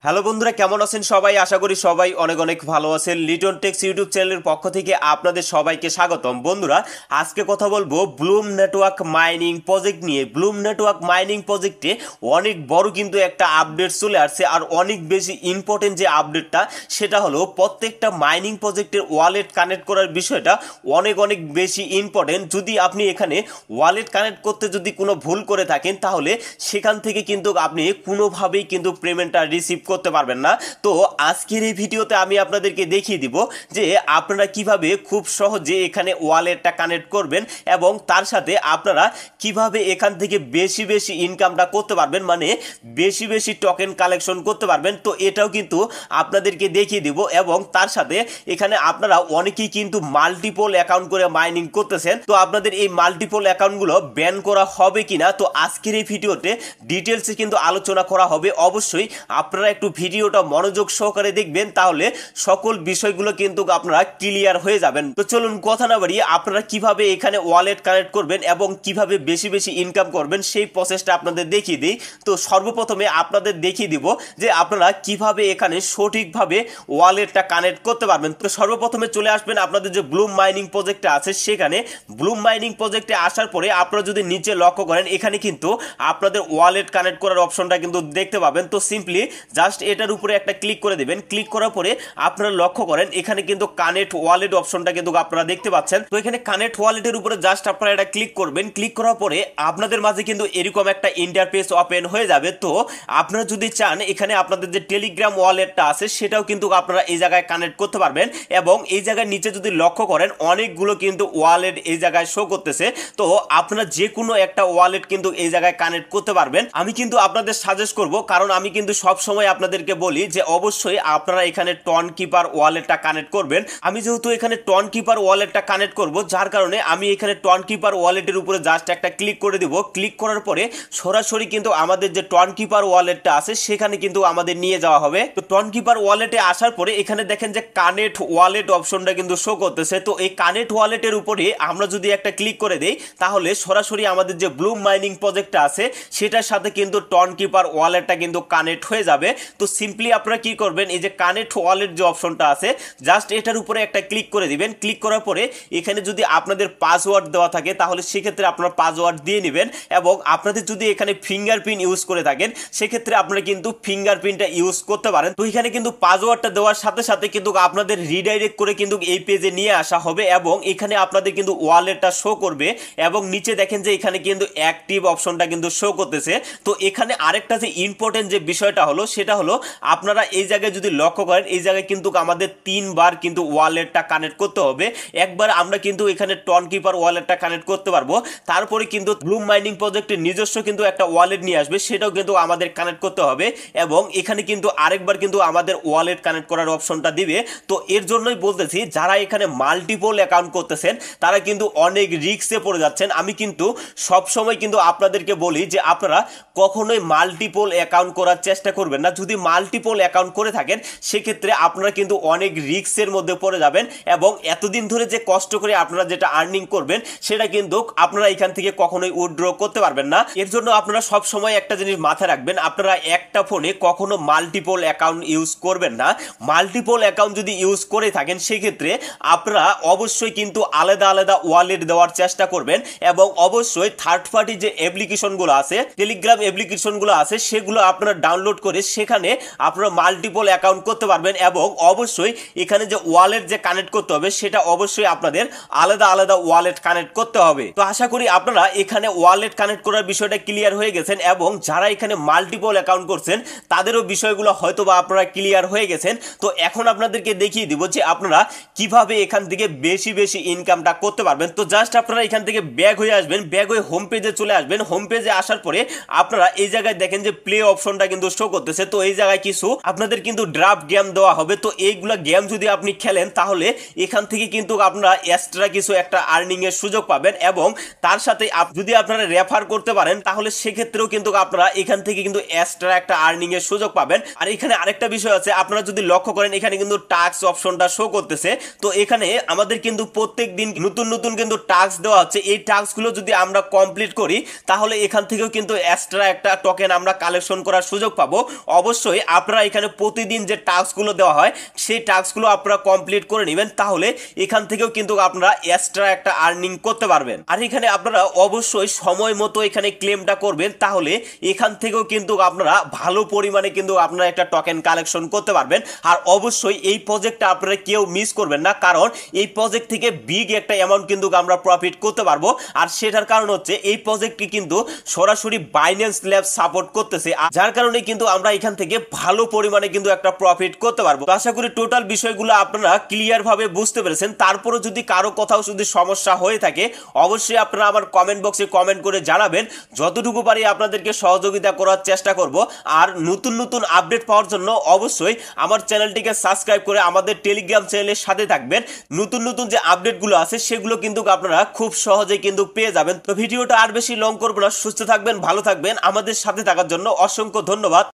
Hello বন্ধুরা, কেমন আছেন সবাই? আশা করি সবাই অনেক অনেক ভালো আছেন। লিটন টেক্স ইউটিউব চ্যানেলের পক্ষ থেকে আপনাদের সবাইকে স্বাগতম। বন্ধুরা, আজকে কথা বলবো ব্লুম নেটওয়ার্ক মাইনিং প্রজেক্ট নিয়ে। ব্লুম নেটওয়ার্ক মাইনিং প্রজেক্টে অনেক বড় কিন্তু একটা আপডেট চলে আসছে, আর অনেক বেশি ইম্পর্টেন্ট যে আপডেটটা সেটা হলো প্রত্যেকটা মাইনিং প্রজেক্টের ওয়ালেট কানেক্ট করার বিষয়টা অনেক অনেক বেশি ইম্পর্টেন্ট। যদি আপনি এখানে ওয়ালেট কানেক্ট করতে যদি কোনো ভুল করে থাকেন, তাহলে সেখান থেকে কিন্তু আপনি কোনোভাবেই কিন্তু পেমেন্টটা রিসিভ করতে পারবেন না। তো আজকের এই ভিডিওতে আমি আপনাদেরকে দেখিয়ে দিব যে আপনারা কিভাবে খুব সহজে এখানে ওয়ালেটটা কানেক্ট করবেন এবং তার সাথে আপনারা কিভাবে এখান থেকে বেশি বেশি ইনকামটা করতে পারবেন, মানে বেশি বেশি টোকেন কালেকশন করতে পারবেন। তো এটাও কিন্তু আপনাদেরকে দেখিয়ে দিব এবং তার সাথে এখানে আপনারা অনেকেই কিন্তু মাল্টিপল অ্যাকাউন্ট করে মাইনিং করতেছেন। তো আপনাদের এই মাল্টিপল অ্যাকাউন্টগুলো ব্যান করা হবে কিনা, তো আজকের এই ভিডিওতে ডিটেলসে কিন্তু আলোচনা করা হবে। অবশ্যই আপনারা একটু ভিডিওটা মনোযোগ সহকারে দেখবেন, তাহলে সকল বিষয়গুলো কিন্তু আপনারা ক্লিয়ার হয়ে যাবেন। তো চলুন কথা না বাড়িয়ে আপনারা কিভাবে এখানে ওয়ালেট কানেক্ট করবেন এবং কিভাবে বেশি বেশি ইনকাম করবেন সেই প্রসেসটা আপনাদের দেখিয়ে দিই। তো সর্বপ্রথমে আপনাদের দেখিয়ে দিব যে আপনারা কিভাবে এখানে সঠিকভাবে ওয়ালেটটা কানেক্ট করতে পারবেন। তো সর্বপ্রথমে চলে আসবেন আপনাদের যে ব্লুম মাইনিং প্রজেক্টটা আছে সেখানে। ব্লুম মাইনিং প্রজেক্টে আসার পরে আপনারা যদি নিচে লক্ষ্য করেন, এখানে কিন্তু আপনাদের ওয়ালেট কানেক্ট করার অপশনটা কিন্তু দেখতে পাবেন। তো সিম্পলি জাস্ট এটার উপরে একটা ক্লিক করে দেবেন। ক্লিক করার পরে আপনারা লক্ষ্য করেন এখানে কিন্তু কানেক্ট ওয়ালেট অপশনটা কিন্তু আপনারা দেখতে পাচ্ছেন। তো এখানে কানেক্ট ওয়ালেটের উপরে জাস্ট আপনারা এটা ক্লিক করবেন। ক্লিক করার পরে আপনাদের মাঝে কিন্তু এরকম একটা ইন্টারফেস ওপেন হয়ে যাবে। তো আপনারা যদি চান এখানে আপনাদের যে টেলিগ্রাম ওয়ালেটটা আছে সেটাও কিন্তু আপনারা এই জায়গায় কানেক্ট করতে পারবেন এবং এই জায়গায় নিচে যদি লক্ষ্য করেন অনেকগুলো কিন্তু ওয়ালেট এই জায়গায় শো করতেছে। তো আপনারা যে কোনো একটা ওয়ালেট কিন্তু এই জায়গায় কানেক্ট করতে পারবেন। আমি কিন্তু আপনাদের সাজেস্ট করব, কারণ আমি কিন্তু সব সময় আপনাদেরকে বলি যে অবশ্যই আপনারা এখানে টন কিপার ওয়ালেটটা কানেক্ট করবেন। আমি যেহেতু এখানে টন কিপার ওয়ালেটটা কানেক্ট করব, যার কারণে আমি এখানে টন কিপার ওয়ালেটের উপরে জাস্ট একটা ক্লিক করে দিব। ক্লিক করার পরে সরাসরি কিন্তু আমাদের যে টন কিপার ওয়ালেটটা আছে সেখানে কিন্তু আমাদের নিয়ে যাওয়া হবে। তো টন কিপার ওয়ালেটে আসার পরে এখানে দেখেন যে কানেক্ট ওয়ালেট অপশনটা কিন্তু শো করতেছে। তো এই কানেক্ট ওয়ালেটের উপরে আমরা যদি একটা ক্লিক করে দেই, তাহলে সরাসরি আমাদের যে ব্লুম মাইনিং প্রজেক্টটা আছে সেটার সাথে কিন্তু টন কিপার ওয়ালেটটা কিন্তু কানেক্ট হয়ে যাবে। তো সিম্পলি আপনারা কি করবেন, এই যে কানেক্ট ওয়ালেট যে অপশনটা আছে জাস্ট এটার উপরে একটা ক্লিক করে দিবেন। ক্লিক করার পরে এখানে যদি আপনাদের পাসওয়ার্ড দেওয়া থাকে তাহলে সেক্ষেত্রে আপনারা পাসওয়ার্ড দিয়ে নেবেন, এবং আপনাদের যদি এখানে ফিঙ্গারপ্রিন্ট ইউজ করে থাকেন সেক্ষেত্রে আপনারা কিন্তু ফিঙ্গারপ্রিন্টটা ইউজ করতে পারেন। তো এখানে কিন্তু পাসওয়ার্ডটা দেওয়ার সাথে সাথে কিন্তু আপনাদের রিডাইরেক্ট করে কিন্তু এই পেজে নিয়ে আসা হবে এবং এখানে আপনাদের কিন্তু ওয়ালেটটা শো করবে এবং নিচে দেখেন যে এখানে কিন্তু অ্যাক্টিভ অপশনটা কিন্তু শো করতেছে। তো এখানে আরেকটা যে ইম্পর্টেন্ট যে বিষয়টা হলো সেটা হলো আপনারা এই জায়গায় যদি লক্ষ্য করেন, এই জায়গায় কিন্তু আমাদের 3 বার কিন্তু ওয়ালেটটা কানেক্ট করতে হবে। একবার আমরা কিন্তু এখানে টন কিপার ওয়ালেটটা কানেক্ট করতে পারবো, তারপরে কিন্তু ব্লুম মাইনিং প্রজেক্টের নিজস্ব কিন্তু একটা ওয়ালেট নিয়ে আসবে, সেটাও কিন্তু আমাদের কানেক্ট করতে হবে এবং এখানে কিন্তু আরেকবার কিন্তু আমাদের ওয়ালেট কানেক্ট করার অপশনটা দিবে। তো এর জন্যই বলতেছি যারা এখানে মাল্টিপল অ্যাকাউন্ট করতেছেন তারা কিন্তু অনেক রিস্কে পড়ে যাচ্ছেন। আমি কিন্তু সব সময় কিন্তু আপনাদেরকে বলি যে আপনারা কখনোই মাল্টিপল অ্যাকাউন্ট করার চেষ্টা করবেন না। যদি মাল্টিপল অ্যাকাউন্ট করে থাকেন সেক্ষেত্রে আপনারা কিন্তু অনেক রিস্কের মধ্যে পড়ে যাবেন এবং এতদিন ধরে যে কষ্ট করে আপনারা যেটা আর্নিং করবেন সেটা কিন্তু আপনারা এখান থেকে কখনোই উইথড্র করতে পারবেন না। এর জন্য আপনারা সব সময় একটা জিনিস মাথায় রাখবেন, আপনারা একটা ফোনে কখনো মাল্টিপল অ্যাকাউন্ট ইউজ করবেন না। মাল্টিপল অ্যাকাউন্ট যদি ইউজ করে থাকেন সেক্ষেত্রে আপনারা অবশ্যই কিন্তু আলাদা আলাদা ওয়ালেট দেওয়ার চেষ্টা করবেন এবং অবশ্যই থার্ড পার্টি যে অ্যাপ্লিকেশনগুলো আছে, টেলিগ্রাম অ্যাপ্লিকেশনগুলো আছে, সেগুলো আপনারা ডাউনলোড করে সেখানে আপনারা মাল্টিপল অ্যাকাউন্ট করতে পারবেন এবং অবশ্যই এখানে যে ওয়ালেট যে কানেক্ট করতে হবে সেটা অবশ্যই আপনাদের আলাদা আলাদা ওয়ালেট কানেক্ট করতে হবে। তো আশা করি আপনারা এখানে ওয়ালেট কানেক্ট করার বিষয়টা ক্লিয়ার হয়ে গেছেন এবং যারা এখানে মাল্টিপল অ্যাকাউন্ট করছেন তাদেরও বিষয়গুলো হয়তো বা আপনারা ক্লিয়ার হয়ে গেছেন। তো এখন আপনাদেরকে দেখিয়ে দিব যে আপনারা কিভাবে এখান থেকে বেশি বেশি ইনকামটা করতে পারবেন। তো জাস্ট আপনারা এখান থেকে ব্যাক হয়ে আসবেন, ব্যাক হয়ে হোম পেজে চলে আসবেন। হোম পেজে আসার পরে আপনারা এই জায়গায় দেখেন যে প্লে অপশনটা কিন্তু শো করতেছে। তো এই জায়গায় কিছু আপনাদের কিন্তু ড্রাফট গেম দেওয়া হবে। তো এইগুলা গেম যদি আপনি খেলেন তাহলে এখান থেকে কিন্তু আপনারা এক্সট্রা কিছু একটা আর্নিং এর সুযোগ পাবেন এবং তার সাথে যদি আপনারা রেফার করতে পারেন তাহলে সেক্ষেত্রেও কিন্তু আপনারা এখান থেকে কিন্তু এক্সট্রা একটা আর্নিং এর সুযোগ পাবেন। আর এখানে আরেকটা বিষয় আছে, আপনারা যদি লক্ষ্য করেন এখানে কিন্তু টাস্ক অপশনটা শো করতেছে। তো এখানে আমাদের কিন্তু প্রত্যেক দিন নতুন নতুন কিন্তু টাস্ক দেওয়া হচ্ছে। এই টাস্কগুলো যদি আমরা কমপ্লিট করি তাহলে এখান থেকেও কিন্তু এক্সট্রা একটা টোকেন আমরা কালেকশন করার সুযোগ পাবো। অবশ্যই অবশ্যই আপনারা এখানে প্রতিদিন যে টাস্কগুলো দেওয়া হয় সেই টাস্কগুলো আপনারা কমপ্লিট করে নেবেন, তাহলে এখান থেকেও কিন্তু আপনারা এক্সট্রা একটা আর্নিং করতে পারবেন। আর এখানে আপনারা অবশ্যই সময় মতো এখানে ক্লেমটা করবেন, তাহলে এখান থেকেও কিন্তু আপনারা ভালো পরিমাণে কিন্তু আপনারা একটা টোকেন কালেকশন করতে পারবেন। আর অবশ্যই এই প্রজেক্টটা আপনারা কেউ মিস করবেন না, কারণ এই প্রজেক্ট থেকে বিগ একটা অ্যামাউন্ট কিন্তু আমরা প্রফিট করতে পারবো। আর সেটার কারণ হচ্ছে এই প্রজেক্টটি কিন্তু সরাসরি বাইন্যান্স ল্যাব সাপোর্ট করতেছে, যার কারণে কিন্তু আমরা এখান থেকে ভালো পরিমাণে কিন্তু একটা প্রফিট করতে পারবো। তো আশা করি টোটাল বিষয়গুলো আপনারা ক্লিয়ার ভাবে বুঝতে পেরেছেন। তারপরে যদি কারো কোথাও যদি সমস্যা হয়ে থাকে অবশ্যই আপনারা আমার কমেন্ট বক্সে কমেন্ট করে জানাবেন, যতটুকু পারি আপনাদেরকে সহযোগিতা করার চেষ্টা করব। আর নতুন নতুন আপডেট পাওয়ার জন্য অবশ্যই আমার চ্যানেলটিকে সাবস্ক্রাইব করে আমাদের টেলিগ্রাম চ্যানেলের সাথে থাকবেন। নতুন নতুন যে আপডেটগুলো আছে সেগুলো কিন্তু আপনারা খুব সহজে কিন্তু পেয়ে যাবেন। তো ভিডিওটা আর বেশি লং করব না, সুস্থ থাকবেন, ভালো থাকবেন, আমাদের সাথে থাকার জন্য অসংখ্য ধন্যবাদ।